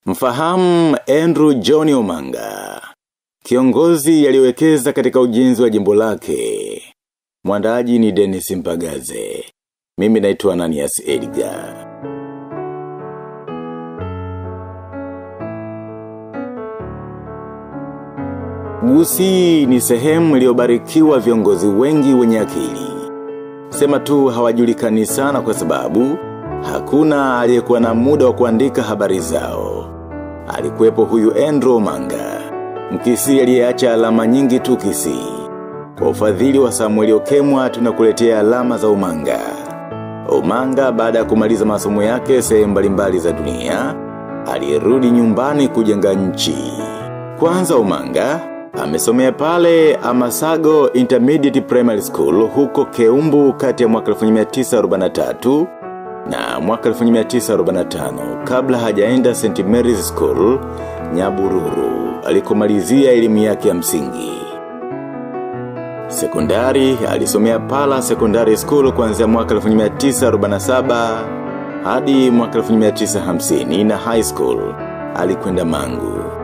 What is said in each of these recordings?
Mfahamu Andrew John Omanga, kiongozi aliwekeza katika ujenzi wa jimbo lake. Mwandaaji ni Dennis Mpagaze. Mimi naitwa Ananias Edgar. Gusii ni sehemu iliyobarikiwa viongozi wengi wenye akili. Sema tu hawajulikani sana kwa sababu hakuna aliyekuwa na muda wa kuandika habari zao. Alikuwepo huyu Andrew Omanga, Mkisii aliyeacha alama nyingi tu Kisii. Kwa ufadhili wa Samuel Okemwa tunakuletea alama za Omanga. Omanga baada ya kumaliza masomo yake sehemu mbalimbali za dunia, alirudi nyumbani kujenga nchi. Kwanza Omanga amesomea pale Amasago Intermediate Primary School huko Keumbu kati ya mwaka 1943 na mwaka 1945 kabla hajaenda St. Mary's School Nyabururu alikomalizia elimu yake ya msingi. Sekondari alisomea Pala Secondary School kuanzia mwaka 1947 hadi mwaka 1950 na high school alikwenda Mangu.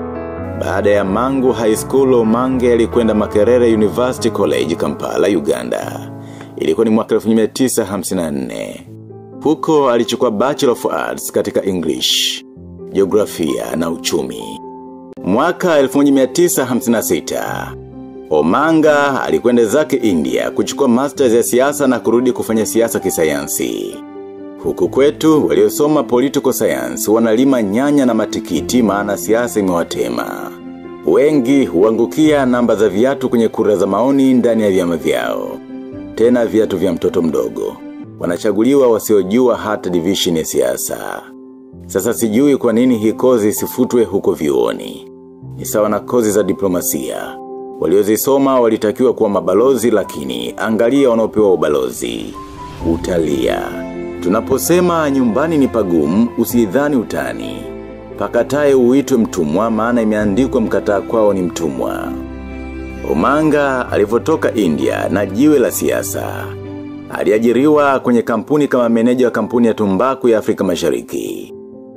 Baada ya Mangu High School Omanga alikwenda Makerere University College Kampala, Uganda. Ilikuwa ni mwaka 1954. Huko alichukua Bachelor of Arts katika English, Geografia na Uchumi. Mwaka 1956 Omanga alikwenda zake India kuchukua masters ya siasa na kurudi kufanya siasa kisayansi. Huku kwetu waliosoma political science wanalima nyanya na matikiti maana siasa imewatema. Wengi huangukia namba za viatu kwenye kura za maoni ndani ya vyama vyao. Tena viatu vya mtoto mdogo. Wanachaguliwa wasiojua hata division ya siasa. Sasa sijui kwa nini hii kozi isifutwe huko vyuoni. Ni sawa na kozi za diplomasia. Waliozisoma walitakiwa kuwa mabalozi lakini angalia wanaopewa ubalozi. Utalia. Tunaposema nyumbani ni pagumu usidhani utani. Pakatae uitwe mtumwa maana imeandikwa mkataa kwao ni mtumwa. Omanga alivotoka India na jiwe la siasa. Aliajiriwa kwenye kampuni kama meneja wa kampuni ya tumbaku ya Afrika Mashariki.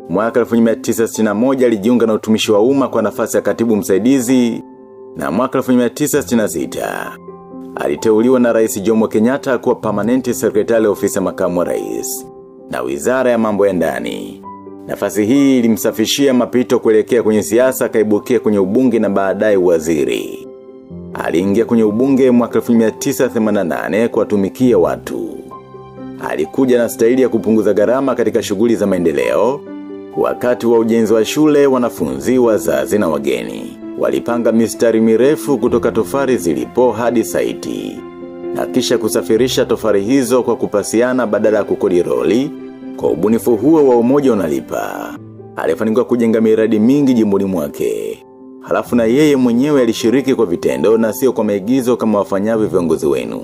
Mwaka 1961 alijiunga na utumishi wa umma kwa nafasi ya katibu msaidizi na mwaka 1966 aliteuliwa na Rais Jomo Kenyatta kuwa permanent secretary ofisi ya makamu wa rais na Wizara ya Mambo ya Ndani. Nafasi hii ilimsafishia mapito kuelekea kwenye siasa, kaibukia kwenye ubunge na baadaye waziri. Aliingia kwenye ubunge mwaka 1988 kuwatumikia watu. Alikuja na staili ya kupunguza gharama katika shughuli za maendeleo. Wakati wa ujenzi wa shule, wanafunzi, wazazi na wageni walipanga mistari mirefu kutoka tofari zilipo hadi saiti. Na kisha kusafirisha tofari hizo kwa kupasiana badala ya kukodi roli. Kwa ubunifu huo wa umoja unalipa. Alifanikiwa kujenga miradi mingi jimboni mwake. Halafu na yeye mwenyewe alishiriki kwa vitendo na sio kwa maigizo kama wafanyavyo viongozi wenu.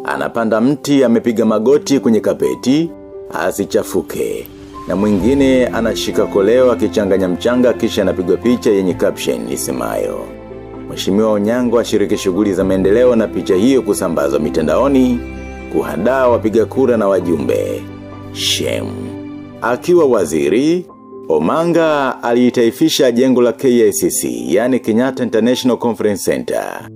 Anapanda mti amepiga magoti kwenye kapeti, asichafuke. Na mwingine anashika koleo akichanganya mchanga kisha anapigwa picha yenye caption isemayo Mheshimiwa Onyango ashiriki shughuli za maendeleo na picha hiyo kusambazwa mitandaoni, kuhadaa wapiga kura na wajumbe. Shame. Akiwa waziri, Omanga aliitaifisha jengo la KICC, yani Kenyatta International Conference Center,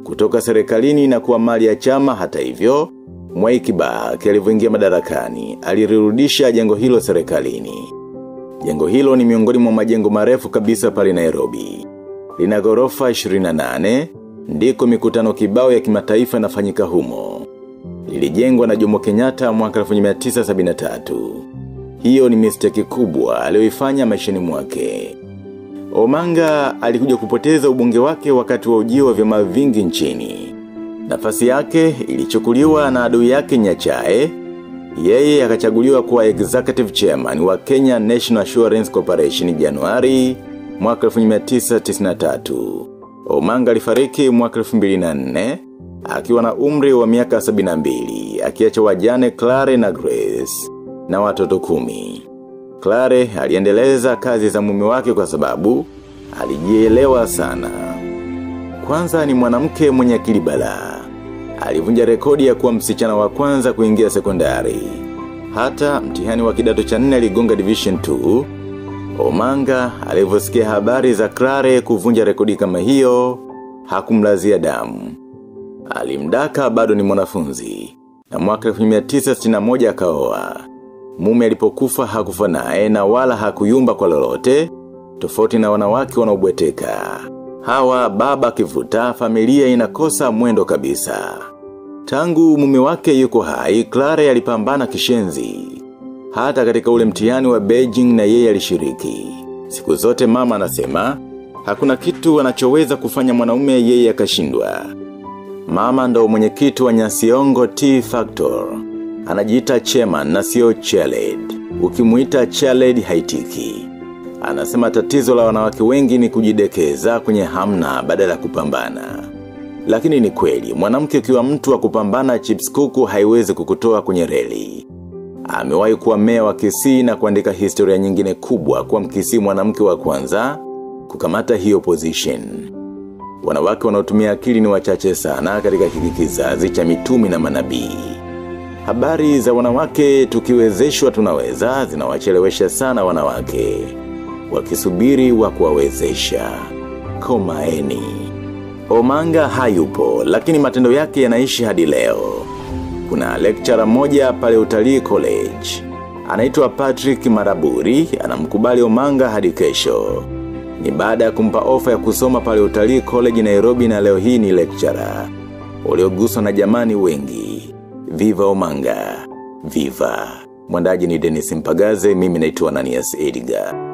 kutoka serikalini na kuwa mali ya chama. Hata hivyo, Mwai Kibaki alivyoingia madarakani, alirudisha jengo hilo serikalini. Jengo hilo ni miongoni mwa majengo marefu kabisa pale Nairobi. Lina ghorofa 28, ndiko mikutano kibao ya kimataifa inafanyika humo. Lilijengwa na Jomo Kenyatta mwaka 1973. Hiyo ni mistake kubwa aliyoifanya maishani mwake. Omanga alikuja kupoteza ubunge wake wakati wa ujio wa vyama vingi nchini. Nafasi yake ilichukuliwa na adui yake Nyachae. Yeye akachaguliwa kuwa executive chairman wa Kenya National Assurance Corporation Januari mwaka 1993. Omanga alifariki mwaka 2004 akiwa na umri wa miaka 72, akiacha wajane Clare na Grace na watoto 10. Clare aliendeleza kazi za mume wake kwa sababu alijielewa sana. Kwanza ni mwanamke mwenye akili balaa. Alivunja rekodi ya kuwa msichana wa kwanza kuingia sekondari. Hata mtihani wa kidato cha 4 aligonga division 2. Omanga alivyosikia habari za Clare kuvunja rekodi kama hiyo, hakumlazia damu. Alimdaka bado ni mwanafunzi, na mwaka 1961 akaoa. Mume alipokufa hakufa naye na wala hakuyumba kwa lolote, tofauti na wanawake wanaobweteka. Hawa baba kivuta, familia inakosa mwendo kabisa. Tangu mume wake yuko hai, Clare alipambana kishenzi. Hata katika ule mtihani wa Beijing na yeye alishiriki. Siku zote mama anasema, hakuna kitu anachoweza kufanya mwanaume yeye akashindwa. Mama ndo mwenyekiti wa Nyasiongo Tea Factor. Anajiita chairman na sio chairled. Ukimuita chairled haitiki. Anasema tatizo la wanawake wengi ni kujidekeza kwenye hamna badala kupambana. Lakini ni kweli, mwanamke ukiwa mtu wa kupambana chips kuku haiwezi kukutoa kwenye reli. Amewahi kuwa meya wa Kisii na kuandika historia nyingine kubwa kwa Mkisii mwanamke wa kwanza kukamata hiyo position. Wanawake wanaotumia akili ni wachache sana katika hiki kizazi cha mitumi na manabii. Habari za wanawake tukiwezeshwa tunaweza zinawachelewesha sana wanawake. Wakisubiri wa kuwawezesha. Komaeni. Omanga hayupo, lakini matendo yake yanaishi hadi leo. Kuna lecturer moja pale Utalii College. Anaitwa Patrick Maraburi, anamkubali Omanga hadi kesho. Ni baada ya kumpa ofa ya kusoma pale Utalii College Nairobi na leo hii ni lecturer. Ulioguswa na jamani wengi. Viva Omanga. Viva. Mwandaji ni Dennis Mpagaze, mimi naitwa Ananias Edgar.